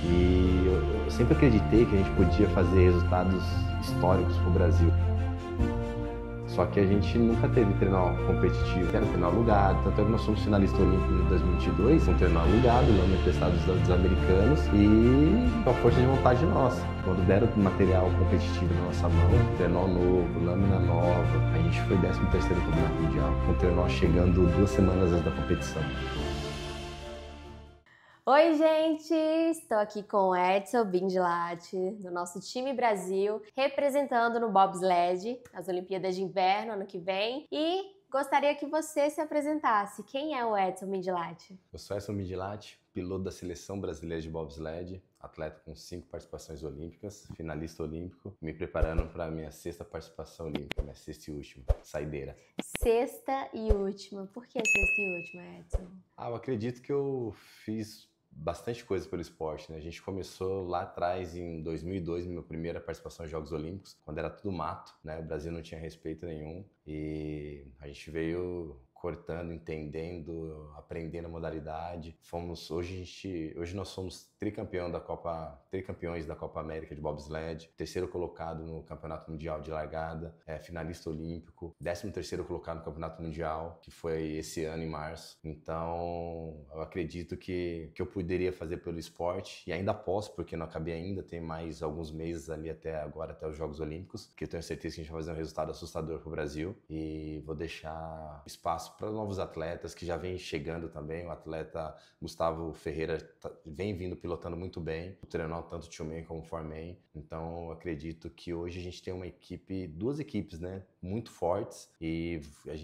E eu sempre acreditei que a gente podia fazer resultados históricos para o Brasil. Só que a gente nunca teve treino competitivo, era treino alugado, tanto é que nós somos finalistas olímpicos em 2022, um treino alugado, nome emprestado dos americanos, e com a força de vontade nossa. Quando deram material competitivo na nossa mão, trenó novo, lâmina nova, a gente foi 13º no Campeonato Mundial, com o trenó chegando 2 semanas antes da competição. Oi, gente! Estou aqui com o Edson Bindilatti, do nosso time Brasil, representando no bobsled, as Olimpíadas de Inverno ano que vem, e gostaria que você se apresentasse. Quem é o Edson Bindilatti? Eu sou Edson Bindilatti, piloto da Seleção Brasileira de Bobsled, atleta com 5 participações olímpicas, finalista olímpico, me preparando para a minha 6ª participação olímpica, minha 6ª e última, saideira. 6ª e última. Por que 6ª e última, Edson? Eu acredito que eu fiz bastante coisa pelo esporte, né? A gente começou lá atrás, em 2002, minha primeira participação em Jogos Olímpicos, quando era tudo mato, né? O Brasil não tinha respeito nenhum e a gente veio cortando, entendendo, aprendendo a modalidade. Hoje nós somos tricampeões da Copa América de bobsled, 3º colocado no Campeonato Mundial de Largada, finalista olímpico, 13º colocado no Campeonato Mundial, que foi esse ano em março. Então, eu acredito que eu poderia fazer pelo esporte e ainda posso, porque não acabei ainda, tem mais alguns meses ali até agora, até os Jogos Olímpicos, que eu tenho certeza que a gente vai fazer um resultado assustador para o Brasil e vou deixar espaço para novos atletas que já vêm chegando também. O atleta Gustavo Ferreira vem vindo pilotando muito bem, o trenó tanto two-man como four-man. Então eu acredito que hoje a gente tem uma equipe, 2 equipes, né, muito fortes, e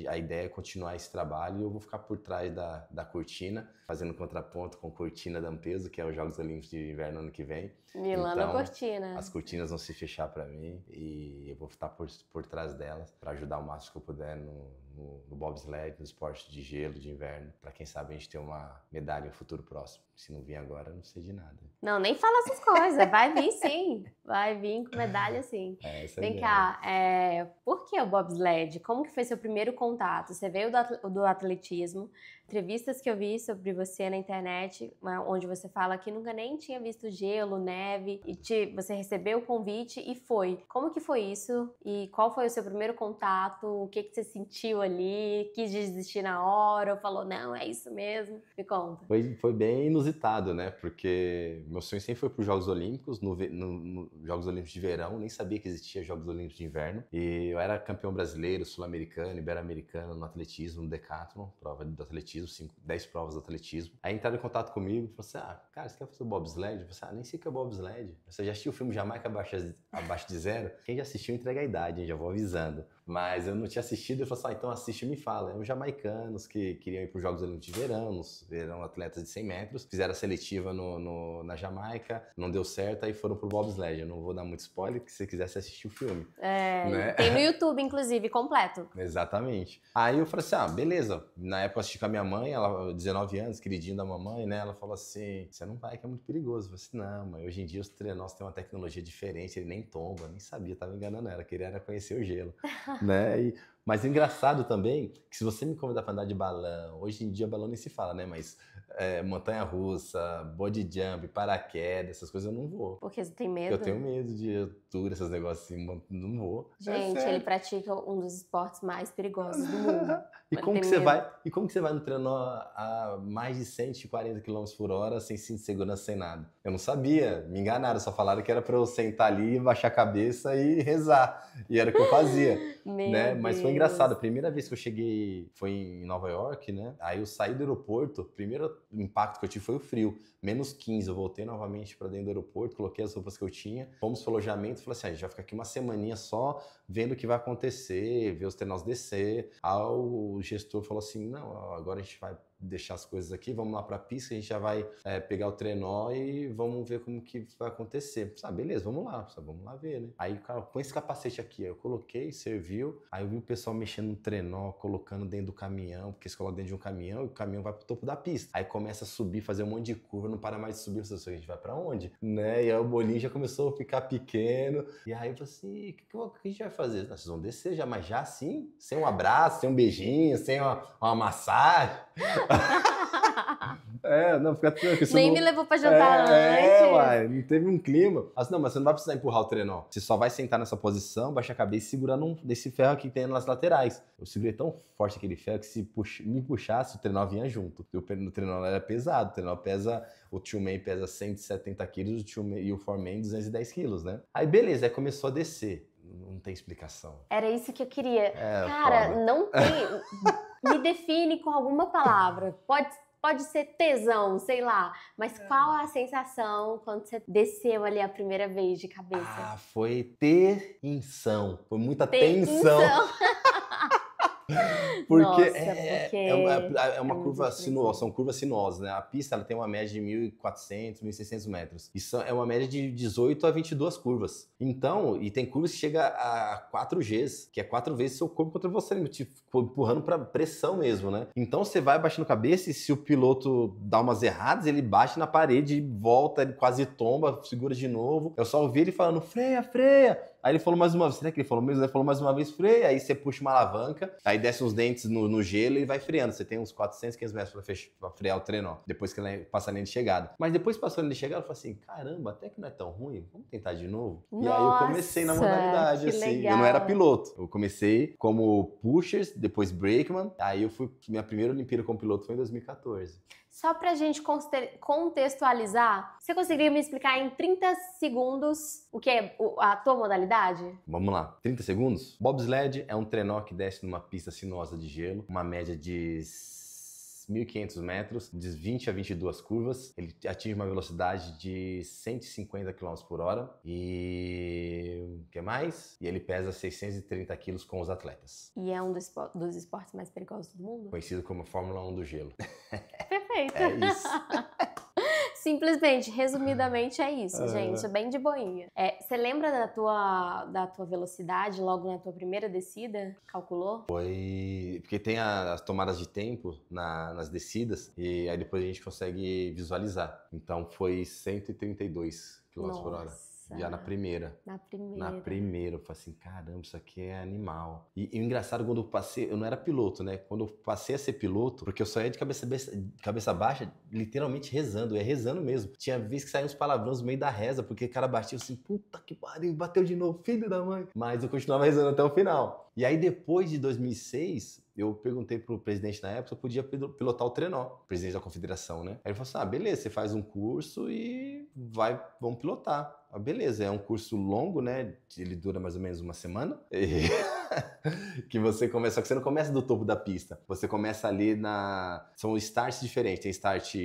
a ideia é continuar esse trabalho e eu vou ficar por trás da cortina, fazendo contraponto com a cortina da Ampeso, que é os Jogos Olímpicos de Inverno ano que vem. Milano então, Cortina. As cortinas vão se fechar para mim e eu vou estar por trás delas para ajudar o máximo que eu puder no bobsled, no esporte de gelo, de inverno, para quem sabe a gente ter uma medalha no futuro próximo. Se não vir agora, eu não sei de nada. Não, nem fala essas coisas. Vai vir sim. Vai vir com medalha sim. Vem cá, por que o bobsled? Como que foi seu primeiro contato? Você veio do atletismo, entrevistas que eu vi sobre você na internet, onde você fala que nunca nem tinha visto gelo, neve, e você recebeu o convite e foi. Como que foi isso? E qual foi o seu primeiro contato? O que você sentiu ali? Quis desistir na hora? Ou falou, não, é isso mesmo? Me conta. Foi bem inusitado, né? Porque meu sonho sempre foi para os Jogos Olímpicos, no Jogos Olímpicos de verão, nem sabia que existia Jogos Olímpicos de inverno. E eu era campeão brasileiro, sul-americano, ibero-americano no atletismo, no decathlon, prova do atletismo, 10 provas do atletismo. Aí entraram em contato comigo e falaram assim, cara, você quer fazer o bobsled? Eu falei assim, nem sei o que é bobsled. Você já assistiu o filme Jamaica Abaixo de Zero? Quem já assistiu entrega a idade, hein? Já vou avisando. Mas eu não tinha assistido, eu falei assim, então assiste e me fala. Eram jamaicanos que queriam ir para os Jogos Olímpicos de verão, eram atletas de 100 metros, fizeram a seletiva na Jamaica, não deu certo, aí foram pro bobsled. Eu não vou dar muito spoiler, porque se você quisesse assistir o filme. Né? Tem no YouTube, inclusive, completo. Exatamente. Aí eu falei assim, beleza. Na época eu assisti com a minha mãe, ela 19 anos, queridinho da mamãe, né? Ela falou assim, você não vai, que é muito perigoso. Eu falei assim, não, mãe, hoje em dia os trenós têm uma tecnologia diferente, ele nem tomba, nem sabia, tava enganando ela, queria era conhecer o gelo. Né? Mas o engraçado também, que se você me convidar para andar de balão, hoje em dia balão nem se fala, né? Mas montanha-russa, body jump, paraquedas, essas coisas eu não vou. Porque você tem medo? Eu tenho medo de altura, esses negócios assim, não vou. Gente, ele pratica um dos esportes mais perigosos do mundo. E como que você vai no treino a mais de 140 km por hora, sem cinto de segurança, sem nada? Eu não sabia, me enganaram, só falaram que era para eu sentar ali, baixar a cabeça e rezar. E era o que eu fazia. Né? Mas foi engraçado, a primeira vez que eu cheguei foi em Nova York, né? Aí eu saí do aeroporto, o primeiro impacto que eu tive foi o frio, -15, eu voltei novamente para dentro do aeroporto, coloquei as roupas que eu tinha, fomos pro alojamento e falei assim, a gente vai ficar aqui uma semaninha só vendo o que vai acontecer, ver os treinos descer. Aí o gestor falou assim, não, agora a gente vai deixar as coisas aqui, vamos lá pra pista, a gente já vai pegar o trenó e vamos ver como que vai acontecer. Beleza, vamos lá ver, né? Aí o cara, põe esse capacete aqui, aí eu coloquei, serviu, aí eu vi o pessoal mexendo no trenó, colocando dentro do caminhão, porque você coloca dentro de um caminhão e o caminhão vai pro topo da pista. Aí começa a subir, fazer um monte de curva, não para mais de subir, você a gente vai pra onde? Né? E aí o bolinho já começou a ficar pequeno, e aí eu falei assim, o que a gente vai fazer? Vocês vão descer já, mas já assim, sem um abraço, sem um beijinho, sem uma massagem. Não, fica tranquilo. Nem me levou pra jantar antes. Uai, não teve um clima. Assim, não, mas você não vai precisar empurrar o trenó. Você só vai sentar nessa posição, baixar a cabeça e segurar desse ferro aqui que tem nas laterais. Eu segurei tão forte aquele ferro que se me puxasse, o trenó vinha junto. O trenó era pesado, o trenó pesa... O Tillman pesa 170 quilos e o Foreman 210 quilos, né? Aí beleza, aí começou a descer. Não tem explicação. Era isso que eu queria. Cara, foda. Não tem... Me define com alguma palavra. Pode ser tesão, sei lá. Mas qual a sensação quando você desceu ali a primeira vez de cabeça? Foi tensão. Foi muita tensão. Porque é uma curva sinuosa, são curvas sinuosas, né? A pista ela tem uma média de 1.400, 1.600 metros. Isso é uma média de 18 a 22 curvas. Então, e tem curvas que chega a 4 Gs, que é 4 vezes seu corpo contra você, te empurrando para pressão mesmo, né? Então você vai baixando a cabeça e se o piloto dá umas erradas, ele bate na parede, volta, ele quase tomba, segura de novo. Eu só ouvi ele falando, freia, freia. Aí ele falou mais uma vez, será que ele falou mesmo? Ele falou mais uma vez, freia, aí você puxa uma alavanca, aí desce os dentes no gelo e vai freando. Você tem uns 400, 500 metros pra frear o trenó, depois que ele passa a linha de chegada. Mas depois que passou a linha de chegada, eu falei assim, caramba, até que não é tão ruim, vamos tentar de novo? Nossa, e aí eu comecei na modalidade, assim. Legal. Eu não era piloto. Eu comecei como pushers, depois brakeman, aí minha primeira Olimpíada como piloto foi em 2014. Só pra gente contextualizar, você conseguiria me explicar em 30 segundos o que é a tua modalidade? Vamos lá, 30 segundos? Bobsled é um trenó que desce numa pista sinuosa de gelo, uma média de 1.500 metros, de 20 a 22 curvas. Ele atinge uma velocidade de 150 km por hora. E o que mais? E ele pesa 630 quilos com os atletas. E é um dos esportes mais perigosos do mundo? Conhecido como Fórmula 1 do gelo. Perfeito. É isso. Simplesmente, resumidamente é isso, gente, bem de boinha. Você lembra da tua velocidade logo na tua primeira descida? Calculou? Foi... Porque tem as tomadas de tempo nas descidas e aí depois a gente consegue visualizar. Então foi 132 km por hora. Já na primeira. Na primeira. Eu falei assim, caramba, isso aqui é animal. E o engraçado, quando eu passei, eu não era piloto, né? Quando eu passei a ser piloto, porque eu só ia de cabeça baixa, literalmente rezando. Eu ia rezando mesmo. Tinha vezes que saíam uns palavrões no meio da reza, porque o cara batia assim, puta que pariu, bateu de novo, filho da mãe. Mas eu continuava rezando até o final. E aí, depois de 2006, eu perguntei pro presidente na época se eu podia pilotar o trenó, presidente da confederação, né? Aí ele falou assim, beleza, você faz um curso e vamos pilotar. Beleza, é um curso longo, né? Ele dura mais ou menos uma semana. Que você começa, só que você não começa do topo da pista. Você começa ali são starts diferentes. Tem start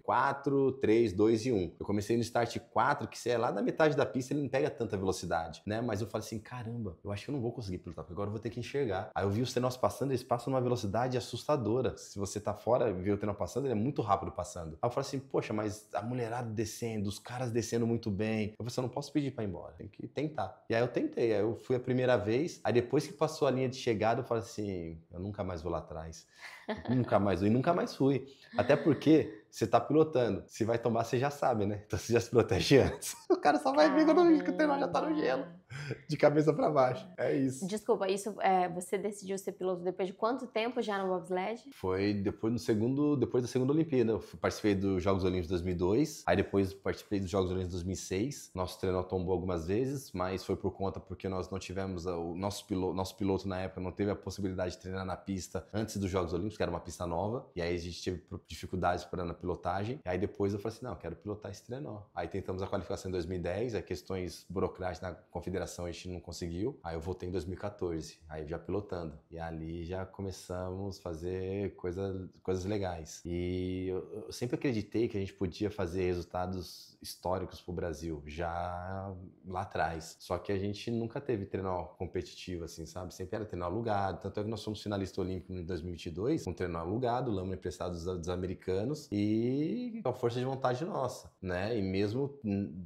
4, 3, 2 e 1. Eu comecei no start 4, que é lá da metade da pista, ele não pega tanta velocidade, né? Mas eu falei assim, caramba, eu acho que eu não vou conseguir pilotar, porque agora eu vou ter que enxergar. Aí eu vi os trenós passando, eles passam numa velocidade assustadora. Se você tá fora e vê o trenó passando, ele é muito rápido passando. Aí eu falei assim, poxa, mas a mulherada descendo, os caras descendo muito bem. Eu falei assim, eu não posso pedir pra ir embora, tem que tentar. E aí eu tentei, aí eu fui a primeira vez, aí depois que passou a linha de chegada, eu falei assim, eu nunca mais vou lá atrás. Nunca mais vou, e nunca mais fui. Até porque você tá pilotando, se vai tomar, você já sabe, né? Então você já se protege antes. O cara só vai vir quando o trenó já tá no gelo. De cabeça pra baixo. É isso. Desculpa, você decidiu ser piloto depois de quanto tempo já no bobsled? Foi depois da segunda Olimpíada. Eu participei dos Jogos Olímpicos de 2002, aí depois participei dos Jogos Olímpicos de 2006. Nosso trenó tombou algumas vezes, mas foi por conta porque nós não tivemos, o nosso piloto na época não teve a possibilidade de treinar na pista antes dos Jogos Olímpicos, que era uma pista nova, e aí a gente teve dificuldades na pilotagem. E aí depois eu falei assim, não, eu quero pilotar esse trenó. Aí tentamos a qualificação em 2010, aí questões burocráticas na confederação a gente não conseguiu. Aí eu voltei em 2014, aí já pilotando. E ali já começamos a fazer coisas legais. E eu sempre acreditei que a gente podia fazer resultados históricos pro Brasil, já lá atrás. Só que a gente nunca teve trenó competitivo, assim, sabe? Sempre era trenó alugado. Tanto é que nós somos finalistas olímpicos em 2022, com trenó alugado, lâmina emprestada dos americanos e com a força de vontade nossa, né? E mesmo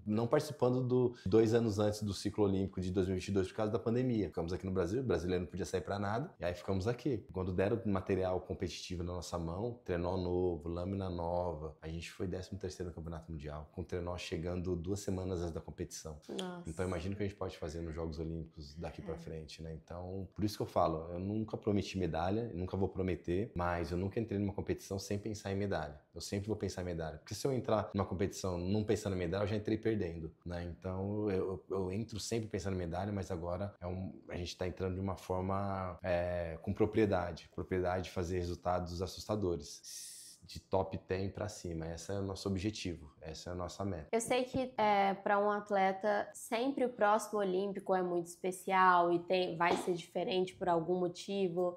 não participando 2 anos antes do ciclo olímpico Olímpico de 2022 por causa da pandemia. Ficamos aqui no Brasil, o brasileiro não podia sair para nada, e aí ficamos aqui. Quando deram material competitivo na nossa mão, trenó novo, lâmina nova, a gente foi 13º no Campeonato Mundial, com o trenó chegando 2 semanas antes da competição. Nossa. Então imagina o que a gente pode fazer nos Jogos Olímpicos daqui para frente, né? Então, por isso que eu falo, eu nunca prometi medalha, nunca vou prometer, mas eu nunca entrei numa competição sem pensar em medalha. Eu sempre vou pensar em medalha. Porque se eu entrar numa competição não pensando em medalha, eu já entrei perdendo, né? Então eu entro sempre pensando em medalha, mas agora a gente está entrando de uma forma com propriedade de fazer resultados assustadores. De top 10 para cima. Esse é o nosso objetivo, essa é a nossa meta. Eu sei que para um atleta sempre o próximo Olímpico é muito especial e vai ser diferente por algum motivo,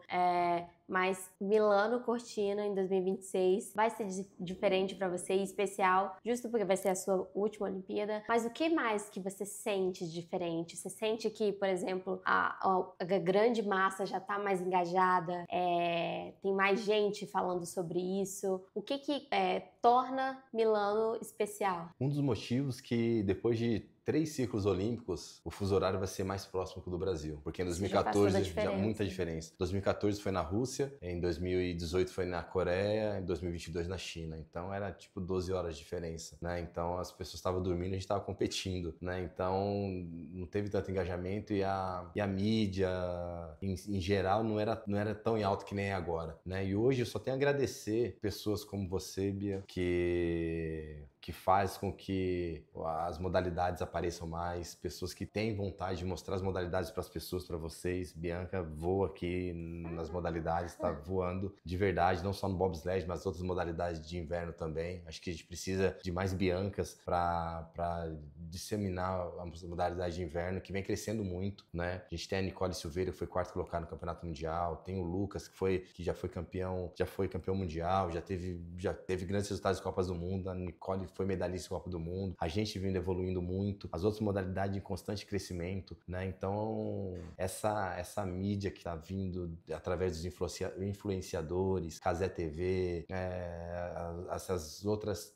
mas Milano Cortina em 2026 vai ser diferente para você e especial, justo porque vai ser a sua última Olimpíada. Mas o que mais que você sente diferente? Você sente que, por exemplo, a grande massa já está mais engajada, tem mais gente falando sobre isso? O que torna Milano especial? Um dos motivos que depois de 3 ciclos olímpicos, o fuso horário vai ser mais próximo que o do Brasil. Porque em 2014 já muita diferença. 2014 foi na Rússia, em 2018 foi na Coreia, em 2022 na China. Então era tipo 12 horas de diferença, né? Então as pessoas estavam dormindo e a gente estava competindo, né? Então não teve tanto engajamento e a mídia, em geral, não era tão em alto que nem é agora, né? E hoje eu só tenho a agradecer pessoas como você, Bia, que faz com que as modalidades apareçam mais, pessoas que têm vontade de mostrar as modalidades para as pessoas, para vocês. Bianca voa aqui nas modalidades, está voando de verdade, não só no bobsled, mas outras modalidades de inverno também. Acho que a gente precisa de mais Biancas para disseminar a modalidade de inverno, que vem crescendo muito, né? A gente tem a Nicole Silveira, que foi 4º colocado no Campeonato Mundial, tem o Lucas, que já foi campeão mundial, já teve grandes resultados de Copas do Mundo, a Nicole foi medalhista em Copa do Mundo, a gente vindo evoluindo muito, as outras modalidades em constante crescimento, né? Então, essa mídia que tá vindo através dos influenciadores, Cazé TV,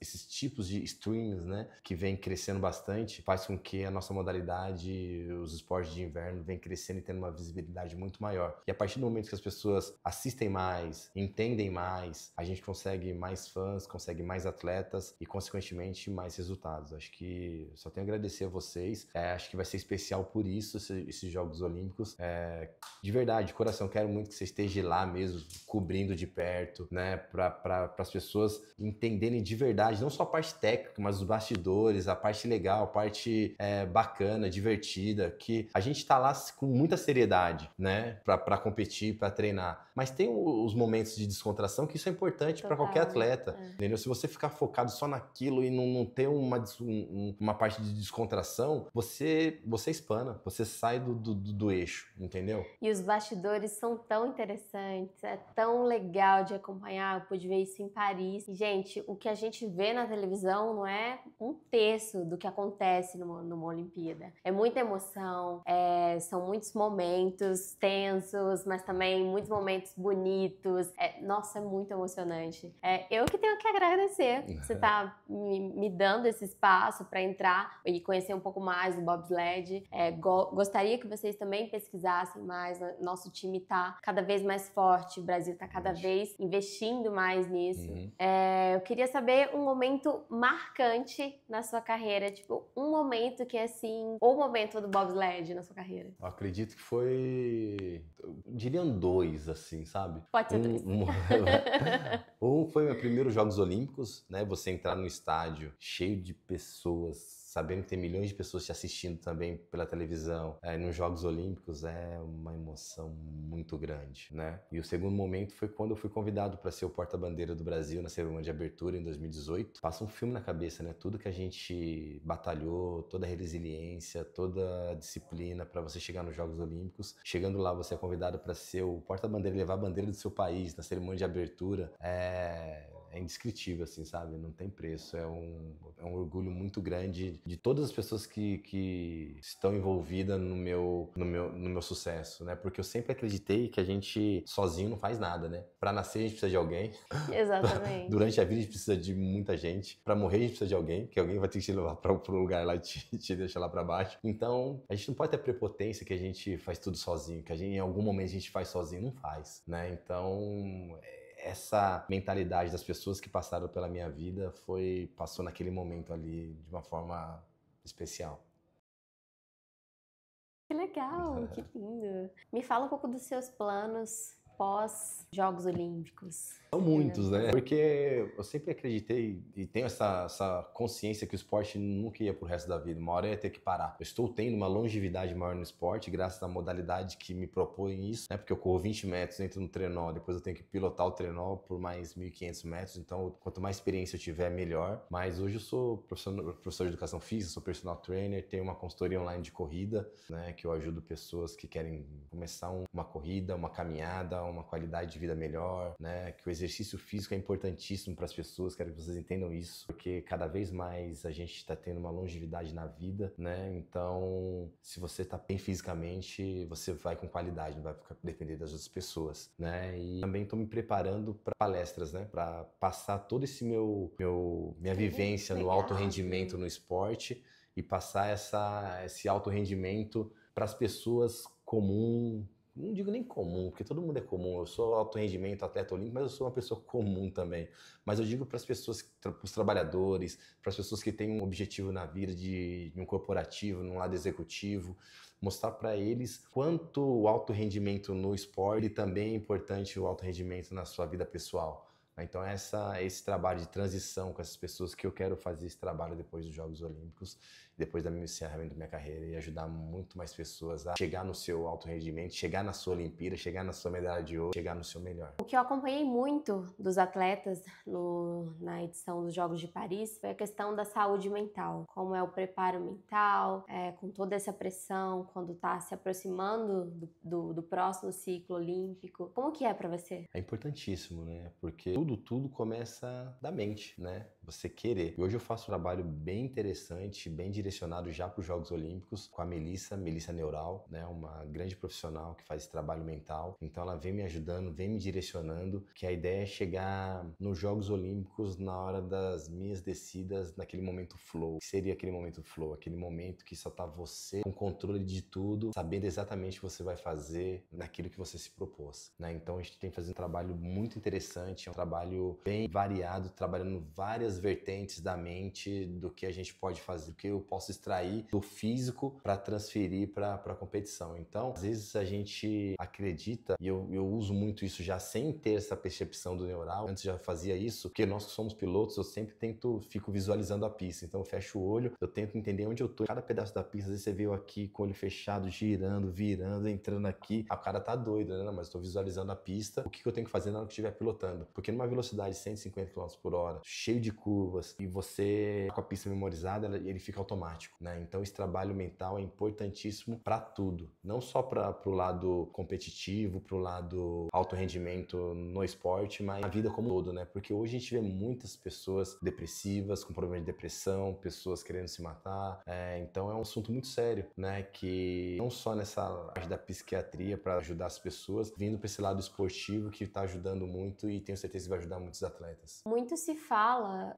esses tipos de streams, né? Que vem crescendo bastante, faz com que a nossa modalidade, os esportes de inverno, vem crescendo e tendo uma visibilidade muito maior. E a partir do momento que as pessoas assistem mais, entendem mais, a gente consegue mais fãs, consegue mais atletas e, consequentemente, mais resultados. Acho que só tenho a agradecer a vocês. Acho que vai ser especial por isso, esses Jogos Olímpicos. De verdade, de coração, quero muito que você esteja lá mesmo, cobrindo de perto, né? Para as pessoas entenderem de verdade, não só a parte técnica, mas os bastidores, a parte legal, a parte bacana, divertida, que a gente tá lá com muita seriedade, né? Para competir, para treinar. Mas tem os momentos de descontração, que isso é importante para qualquer atleta, entendeu? Se você ficar focado só naquilo e não ter uma parte de descontração, você espana, você sai do eixo, entendeu? E os bastidores são tão interessantes, é tão legal de acompanhar. Eu pude ver isso em Paris. E, gente, o que a gente vê na televisão não é um terço do que acontece numa Olimpíada. É muita emoção, são muitos momentos tensos, mas também muitos momentos bonitos. Nossa, é muito emocionante. Eu que tenho que agradecer. Você tá me dando esse espaço para entrar e conhecer um pouco mais do bobsled. Gostaria que vocês também pesquisassem mais. Nosso time tá cada vez mais forte, o Brasil tá cada vez investindo mais nisso. Eu queria saber um momento marcante na sua carreira, tipo, um momento que é assim, ou momento do bobsled na sua carreira. Eu acredito que foi, diriam 2, assim, sabe? Pode ser 2. Um foi meu primeiro Jogos Olímpicos, né? Você entrar no estádio cheio de pessoas, sabendo que tem milhões de pessoas te assistindo também pela televisão, nos Jogos Olímpicos, é uma emoção muito grande, né? E o segundo momento foi quando eu fui convidado para ser o porta-bandeira do Brasil na cerimônia de abertura em 2018. Passa um filme na cabeça, né? Tudo que a gente batalhou, toda a resiliência, toda a disciplina para você chegar nos Jogos Olímpicos. Chegando lá, você é convidado para ser o porta-bandeira e levar a bandeira do seu país na cerimônia de abertura. é indescritível, assim, sabe? Não tem preço. É um orgulho muito grande de todas as pessoas que estão envolvidas no meu sucesso, né? Porque eu sempre acreditei que a gente sozinho não faz nada, né? Pra nascer a gente precisa de alguém. Exatamente. Durante a vida a gente precisa de muita gente. Pra morrer a gente precisa de alguém, que alguém vai ter que te levar pro lugar lá e te deixar lá pra baixo. Então, a gente não pode ter prepotência que a gente faz tudo sozinho, que em algum momento a gente faz sozinho. Não faz, né? Então, essa mentalidade das pessoas que passaram pela minha vida passou naquele momento ali de uma forma especial. Que legal, que lindo. Me fala um pouco dos seus planos pós-Jogos Olímpicos. São muitos, né? Porque eu sempre acreditei e tenho essa consciência que o esporte nunca ia pro resto da vida. Uma hora eu ia ter que parar. Eu estou tendo uma longevidade maior no esporte, graças à modalidade que me propõe isso, né? Porque eu corro 20 metros, entro no trenó, depois eu tenho que pilotar o trenó por mais 1.500 metros. Então, quanto mais experiência eu tiver, melhor. Mas hoje eu sou professor de educação física, sou personal trainer, tenho uma consultoria online de corrida, né? Que eu ajudo pessoas que querem começar uma corrida, uma caminhada, uma qualidade de vida melhor, né? Que o exercício físico é importantíssimo para as pessoas, quero que vocês entendam isso, porque cada vez mais a gente está tendo uma longevidade na vida, né? Então, se você está bem fisicamente, você vai com qualidade, não vai ficar depender das outras pessoas, né? E também estou me preparando para palestras, né? Para passar todo esse minha vivência no alto rendimento no esporte e passar esse alto rendimento para as pessoas comuns. Não digo nem comum, porque todo mundo é comum. Eu sou alto rendimento, atleta olímpico, mas eu sou uma pessoa comum também. Mas eu digo para as pessoas, para os trabalhadores, para as pessoas que têm um objetivo na vida de um corporativo, num lado executivo, mostrar para eles quanto o alto rendimento no esporte também é importante o alto rendimento na sua vida pessoal. Então esse trabalho de transição com essas pessoas que eu quero fazer esse trabalho depois dos Jogos Olímpicos, depois do encerramento da minha carreira e ajudar muito mais pessoas a chegar no seu alto rendimento, chegar na sua Olimpíada, chegar na sua medalha de ouro, chegar no seu melhor. O que eu acompanhei muito dos atletas na edição dos Jogos de Paris foi a questão da saúde mental, como é o preparo mental, com toda essa pressão, quando está se aproximando do próximo ciclo olímpico. Como que é para você? É importantíssimo, né? Porque tudo começa da mente, né? Você querer. E hoje eu faço um trabalho bem interessante, bem direcionado já para os Jogos Olímpicos com a Melissa Neural, né? Uma grande profissional que faz esse trabalho mental. Então ela vem me ajudando, vem me direcionando, que a ideia é chegar nos Jogos Olímpicos na hora das minhas descidas, naquele momento flow. O que seria aquele momento flow? Aquele momento que só tá você com controle de tudo, sabendo exatamente o que você vai fazer naquilo que você se propôs, né? Então a gente tem que fazer um trabalho muito interessante, é um trabalho bem variado, trabalhando várias vertentes da mente do que a gente pode fazer, do que eu posso extrair do físico para transferir para a competição. Então, às vezes a gente acredita, e eu uso muito isso já sem ter essa percepção do neural, antes já fazia isso, porque nós que somos pilotos, eu sempre fico visualizando a pista, então eu fecho o olho, eu tento entender onde eu tô, em cada pedaço da pista, às vezes você vê eu aqui com o olho fechado, girando, virando, entrando aqui, o cara tá doido, né? Não, mas eu tô visualizando a pista, o que eu tenho que fazer na hora que estiver pilotando, porque numa velocidade de 150 km por hora, cheio de curvas, e você com a pista memorizada, ele fica automático, né? Então esse trabalho mental é importantíssimo para tudo, não só pro lado competitivo, pro lado alto rendimento no esporte, mas na vida como um todo, né? Porque hoje a gente vê muitas pessoas depressivas, com problema de depressão, pessoas querendo se matar, então é um assunto muito sério, né? Que não só nessa parte da psiquiatria para ajudar as pessoas, vindo para esse lado esportivo que está ajudando muito e tenho certeza que vai ajudar muitos atletas. Muito se fala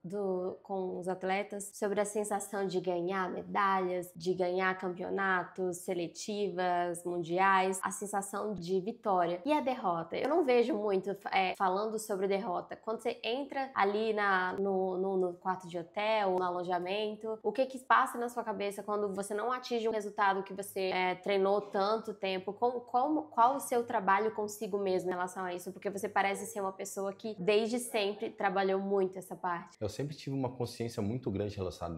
com os atletas sobre a sensação de ganhar medalhas, de ganhar campeonatos, seletivas, mundiais, a sensação de vitória. E a derrota? Eu não vejo muito falando sobre derrota. Quando você entra ali no quarto de hotel, no alojamento, o que passa na sua cabeça quando você não atinge um resultado que você treinou tanto tempo? Qual o seu trabalho consigo mesmo em relação a isso? Porque você parece ser uma pessoa que desde sempre trabalhou muito essa parte. eu sempre tive uma consciência muito grande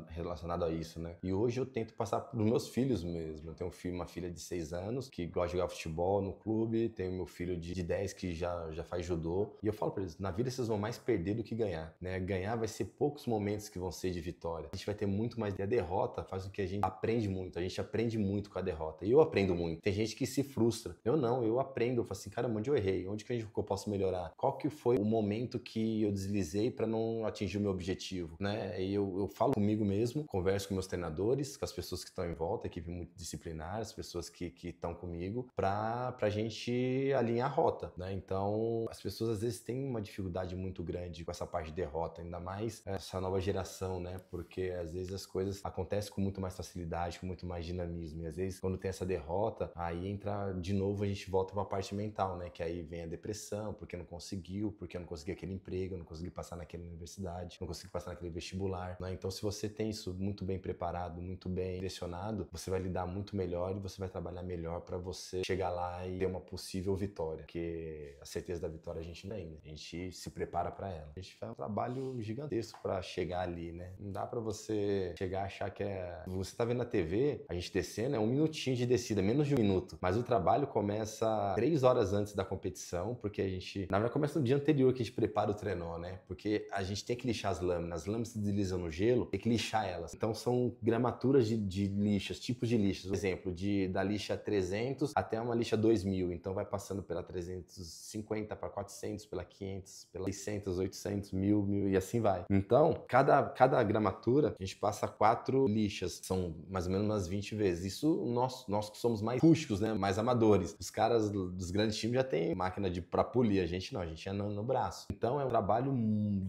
relacionada a isso, né? E hoje eu tento passar para os meus filhos mesmo. Eu tenho uma filha de 6 anos que gosta de jogar futebol no clube, tenho meu filho de 10 que já faz judô. E eu falo para eles, na vida vocês vão mais perder do que ganhar, né? Ganhar vai ser poucos momentos que vão ser de vitória. A gente vai ter muito mais. E a derrota faz com que a gente aprende muito. A gente aprende muito com a derrota. E eu aprendo muito. Tem gente que se frustra. Eu não, eu aprendo. Eu falo assim, caramba, onde eu errei? Onde que eu posso melhorar? Qual que foi o momento que eu deslizei para não atingir o meu objetivo, né? E eu falo comigo mesmo, converso com meus treinadores, com as pessoas que estão em volta, a equipe multidisciplinar, as pessoas que estão comigo, pra gente alinhar a rota, né? Então, as pessoas às vezes têm uma dificuldade muito grande com essa parte de derrota, ainda mais essa nova geração, né? Porque às vezes as coisas acontecem com muito mais facilidade, com muito mais dinamismo. E às vezes, quando tem essa derrota, aí entra de novo, a gente volta pra parte mental, né? Que aí vem a depressão, porque não conseguiu, porque eu não consegui aquele emprego, eu não consegui passar naquela universidade, não consegui passar naquele vestibular, né? Então, se você tem isso muito bem preparado, muito bem direcionado, você vai lidar muito melhor e você vai trabalhar melhor para você chegar lá e ter uma possível vitória, porque a certeza da vitória a gente não tem, né? A gente se prepara para ela. A gente faz um trabalho gigantesco para chegar ali, né? Não dá para você chegar e achar que você tá vendo na TV, a gente descendo, é 1 minutinho de descida, menos de 1 minuto, mas o trabalho começa 3 horas antes da competição, porque a gente, na verdade, começa no dia anterior que a gente prepara o trenó, né? Porque a gente tem que lixar as lâminas se deslizam no gelo, tem que lixar elas. Então são gramaturas de lixas, tipos de lixas. Por exemplo, da lixa 300 até uma lixa 2000. Então vai passando pela 350 para 400, pela 500, pela 600, 800, 1000 e assim vai. Então, cada gramatura, a gente passa 4 lixas. São mais ou menos umas 20 vezes. Isso nós que somos mais rústicos, né? Mais amadores. Os caras dos grandes times já tem máquina pra polir. A gente não, a gente é no braço. Então é um trabalho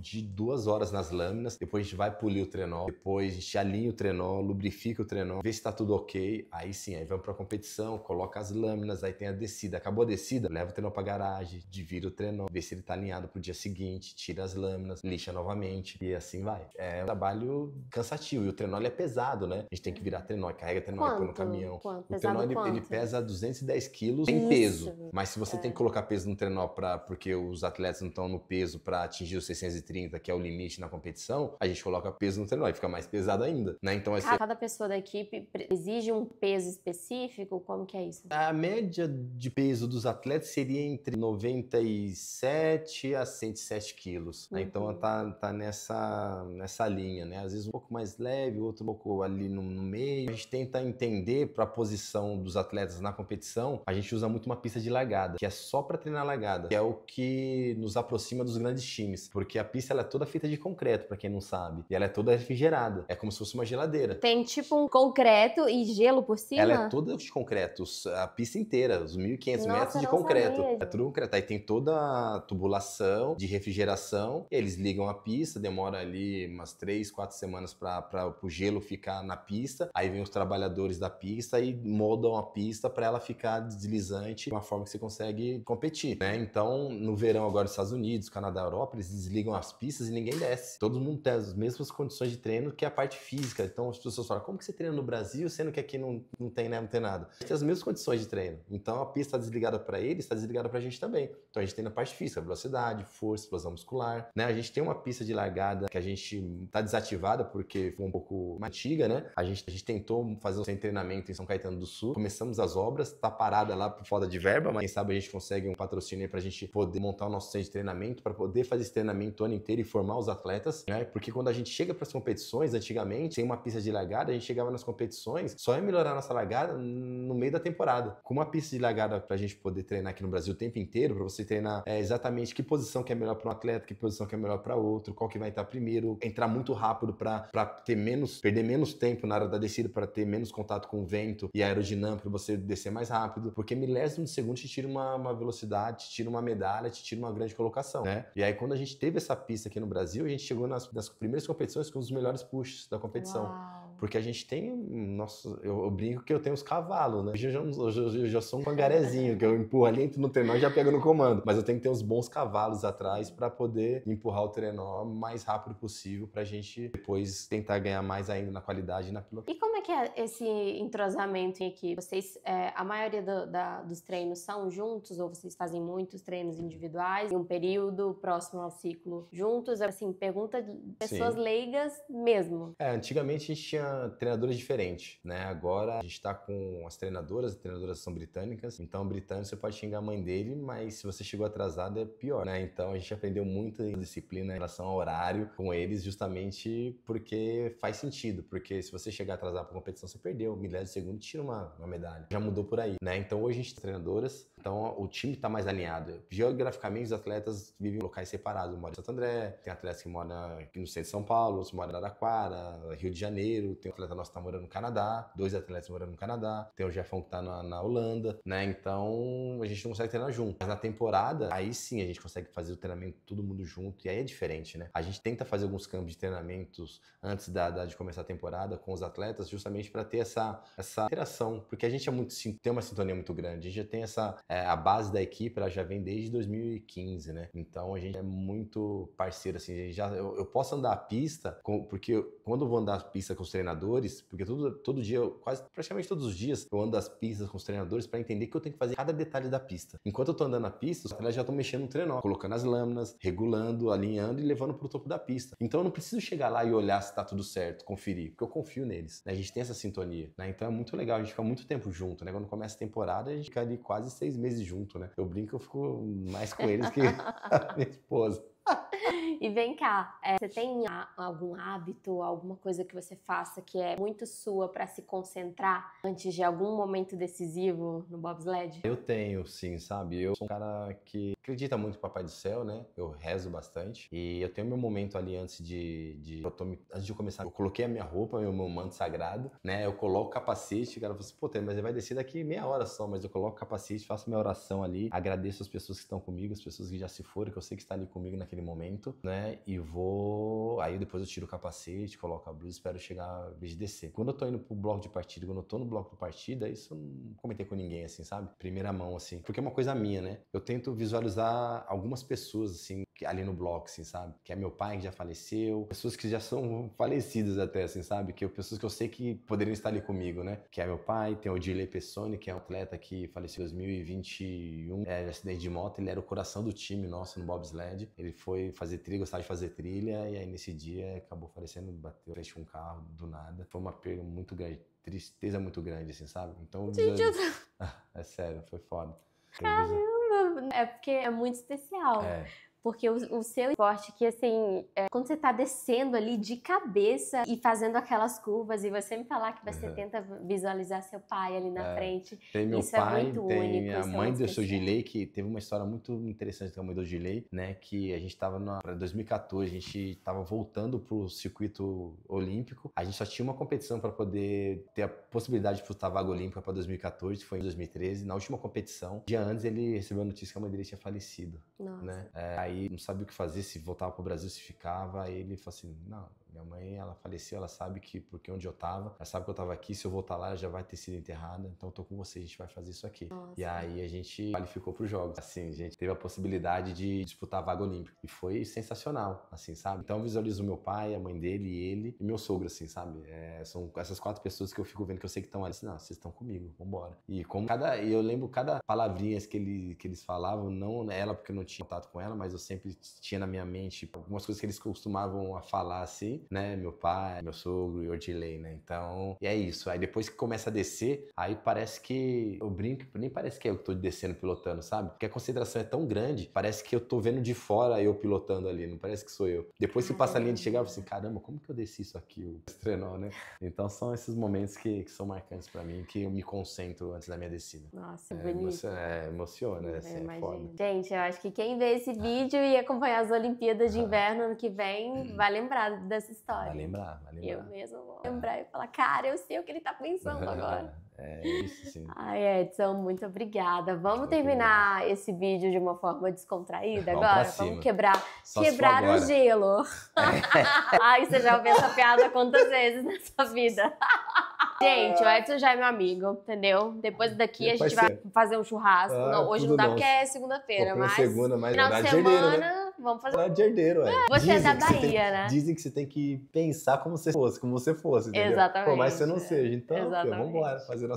de 2 horas nas lâminas. Depois a gente vai polir o trenó. Depois a gente alinha o trenó, lubrifica o trenó, vê se tá tudo ok. Aí sim, aí vamos pra competição, coloca as lâminas, aí tem a descida. Acabou a descida, leva o trenó pra garagem, divide o trenó, vê se ele tá alinhado pro dia seguinte, tira as lâminas, lixa novamente e assim vai. É um trabalho cansativo e o trenó ele é pesado, né? A gente tem que virar trenó, carrega trenó e põe no caminhão. O trenó ele pesa 210 quilos sem peso, mas se você tem que colocar peso no trenó porque os atletas não estão no peso para atingir os 630, que é o limite na competição, a gente coloca peso no trenó e fica mais pesado ainda, né? Então cada pessoa da equipe exige um peso específico? Como que é isso? A média de peso dos atletas seria entre 97 a 107 quilos. Né? Então tá nessa linha, né? Às vezes um pouco mais leve, outro um pouco ali no meio. A gente tenta entender para a posição dos atletas na competição, a gente usa muito uma pista de largada, que é só para treinar largada, que é o que nos aproxima dos grandes times, porque a pista ela é toda feita de concreto, para quem não sabe, e ela é toda refrigerada, é como se fosse uma geladeira. Tem tipo um concreto e gelo por cima? Ela é toda de concreto, a pista inteira, os 1.500 metros de concreto. Sabia. É tudo concreto. Aí tem toda a tubulação de refrigeração, eles ligam a pista, demora ali umas 3, 4 semanas para o gelo ficar na pista, aí vem os trabalhadores da pista e moldam a pista para ela ficar deslizante de uma forma que você consegue competir, né? Então, no verão agora nos Estados Unidos, Canadá, Europa, eles desligam as pistas e ninguém desce. Todo mundo tem as mesmas condições de treino que a parte física. Então, as pessoas falam, como que você treina no Brasil, sendo que aqui não tem, né? Não tem nada. A gente tem as mesmas condições de treino. Então, a pista está desligada para eles, está desligada para a gente também. Então, a gente tem na parte física, velocidade, força, explosão muscular, né? A gente tem uma pista de largada que a gente está desativada porque foi um pouco mais antiga, né? A gente tentou fazer um treinamento em São Caetano do Sul, começamos as obras, tá parada lá por falta de verba, mas quem sabe a gente consegue um patrocínio para a gente poder montar o nosso centro de treinamento, para poder fazer esse treinamento o ano inteiro e formar os atletas, né? Porque quando a gente chega para as competições, antigamente, sem uma pista de largada, a gente chegava nas competições, só ia melhorar a nossa largada no meio da temporada. Com uma pista de largada para a gente poder treinar aqui no Brasil o tempo inteiro, para você treinar exatamente que posição que é melhor para um atleta, que posição que é melhor para outro, qual que vai estar primeiro, entrar muito rápido para perder menos tempo na hora da descida, para ter menos contato com o vento e a aerodinâmica, para você descer mais rápido, porque milésimo de segundo te tira uma velocidade, te tira uma medalha, te tira uma grande colocação, né? E aí quando a gente teve essa pista aqui no Brasil, a gente chegou nas primeiras competições com os melhores pushes da competição. Uau. Porque a gente tem, eu brinco que eu tenho os cavalos, né? Eu já sou um pangarezinho, que eu empurro ali, entro no trenó e já pego no comando. Mas eu tenho que ter uns bons cavalos atrás para poder empurrar o trenó o mais rápido possível pra gente depois tentar ganhar mais ainda na qualidade e na pilotagem. E como é que é esse entrosamento em equipe? Vocês, a maioria dos treinos são juntos ou vocês fazem muitos treinos individuais em um período próximo ao ciclo juntos? Assim, pergunta de pessoas leigas mesmo. Antigamente a gente tinha treinadoras diferentes, né? Agora a gente tá com as treinadoras são britânicas, então britânico você pode xingar a mãe dele, mas se você chegou atrasado é pior, né? Então a gente aprendeu muito disciplina em relação ao horário com eles, justamente porque faz sentido, porque se você chegar atrasado pra competição, você perdeu, milésimo de segundo, tira uma medalha. Já mudou por aí, né? Então hoje a gente tem treinadoras, então o time tá mais alinhado. Geograficamente, os atletas vivem em locais separados. Eu moro em Santo André, tem atletas que moram aqui no centro de São Paulo, outros moram em Araraquara, Rio de Janeiro, tem um atleta nosso que tá morando no Canadá, 2 atletas morando no Canadá, tem o Jefão que tá na Holanda, né? Então a gente não consegue treinar junto. Mas na temporada, aí sim a gente consegue fazer o treinamento todo mundo junto, e aí é diferente, né? A gente tenta fazer alguns campos de treinamentos antes de começar a temporada com os atletas, justamente para ter essa interação, porque a gente tem uma sintonia muito grande, a gente já tem a base da equipe, ela já vem desde 2015, né? Então a gente é muito parceiro, assim, eu posso andar a pista, porque quando eu vou andar a pista com os treinadores, porque todo dia, praticamente todos os dias, eu ando as pistas com os treinadores para entender que eu tenho que fazer cada detalhe da pista. Enquanto eu tô andando na pista, os atletas já estão mexendo no trenó, colocando as lâminas, regulando, alinhando e levando pro topo da pista. Então eu não preciso chegar lá e olhar se tá tudo certo, conferir, porque eu confio neles, né? A gente tem essa sintonia, né? Então é muito legal, a gente fica muito tempo junto, né? Quando começa a temporada, a gente fica ali quase 6 meses junto, né? Eu brinco, eu fico mais com eles que a minha esposa. E vem cá, você tem algum hábito, alguma coisa que você faça que é muito sua para se concentrar antes de algum momento decisivo no bobsled? Eu tenho, sim, sabe? Eu sou um cara que acredita muito no Papai do Céu, né? Eu rezo bastante. E eu tenho meu momento ali antes de começar. Eu coloquei a minha roupa, meu manto sagrado, né? Eu coloco o capacete, o cara fala assim, pô, mas ele vai descer daqui meia hora só, mas eu coloco o capacete, faço minha oração ali, agradeço as pessoas que estão comigo, as pessoas que já se foram, que eu sei que estão ali comigo naquele momento, né? E aí depois eu tiro o capacete, coloco a blusa, espero chegar a vez de descer. Quando eu tô indo pro bloco de partida, quando eu tô no bloco de partida, isso eu não comentei com ninguém, assim, sabe? Primeira mão, assim, porque é uma coisa minha, né? Eu tento visualizar algumas pessoas, assim, ali no bloco, assim, sabe? Que é meu pai que já faleceu, pessoas que já são falecidas até, assim, sabe? Pessoas que eu sei que poderiam estar ali comigo, né? Que é meu pai, tem o Dirley Pessoni, que é um atleta que faleceu em 2021, de acidente de moto, ele era o coração do time nosso no bobsled. Ele foi fazer trilha, gostava de fazer trilha, e aí nesse dia acabou falecendo, bateu frente com um carro do nada. Foi uma perda muito grande, tristeza muito grande, assim, sabe? Então, é sério, foi foda. Caramba! É porque é muito especial. Porque o seu esporte que, assim, quando você tá descendo ali de cabeça e fazendo aquelas curvas e você me falar que você tenta visualizar seu pai ali na frente, tem meu isso pai, é muito tem único. minha mãe do seu Gilei, que teve uma história muito interessante com a mãe do Gilei, né, que a gente tava para 2014, a gente tava voltando pro circuito olímpico, a gente só tinha uma competição para poder ter a possibilidade de disputar a vaga olímpica para 2014, foi em 2013, na última competição, dia antes ele recebeu a notícia que a mãe dele tinha falecido. Nossa. Né? Aí não sabia o que fazer, se voltava pro Brasil, se ficava. Aí ele falou assim, não, minha mãe, ela faleceu, ela sabe que porque onde eu tava, ela sabe que eu tava aqui, se eu voltar lá, ela já vai ter sido enterrada, então eu tô com você, a gente vai fazer isso aqui. Nossa. E aí a gente qualificou pros jogos. Assim, a gente teve a possibilidade de disputar a vaga olímpica. E foi sensacional, assim, sabe? Então eu visualizo meu pai, a mãe dele e ele, e meu sogro, assim, sabe? São essas 4 pessoas que eu fico vendo, que eu sei que estão ali, assim, não, vocês estão comigo, vambora. E eu lembro cada palavrinha que eles falavam, não ela, porque eu não tinha contato com ela, mas eu sempre tinha na minha mente algumas coisas que eles costumavam a falar, assim, né? Meu pai, meu sogro e o Odilei, né? Então, e é isso. Aí depois que começa a descer, aí parece que eu brinco, nem parece que eu tô descendo pilotando, sabe? Porque a concentração é tão grande, parece que eu tô vendo de fora eu pilotando ali, não parece que sou eu. Depois que passa a linha de chegar, eu falo assim, caramba, como que eu desci isso aqui, o trenó, né? Então são esses momentos que são marcantes pra mim, que eu me concentro antes da minha descida. Nossa, bonito. Emociona, assim, é foda. Gente, eu acho que quem vê esse vídeo e acompanhar as Olimpíadas de Inverno ano que vem, vai lembrar dessa história. Vai lembrar. Eu mesmo vou lembrar e falar, cara, eu sei o que ele tá pensando agora. É isso, sim. Ai, Edson, muito obrigada. Vamos terminar esse vídeo de uma forma descontraída Vamos agora? pra cima. Vamos quebrar agora. o gelo. Ai, você já ouviu essa piada quantas vezes nessa vida? Gente, o Edson já é meu amigo, entendeu? Depois daqui a gente vai fazer um churrasco. Hoje não dá porque é segunda-feira, mas final de semana, né? Vamos fazer. De herdeiro, Você é da Bahia, né? Dizem que você tem que pensar como você fosse, entendeu? Exatamente. Por mais que você não seja. Então, vamos embora fazer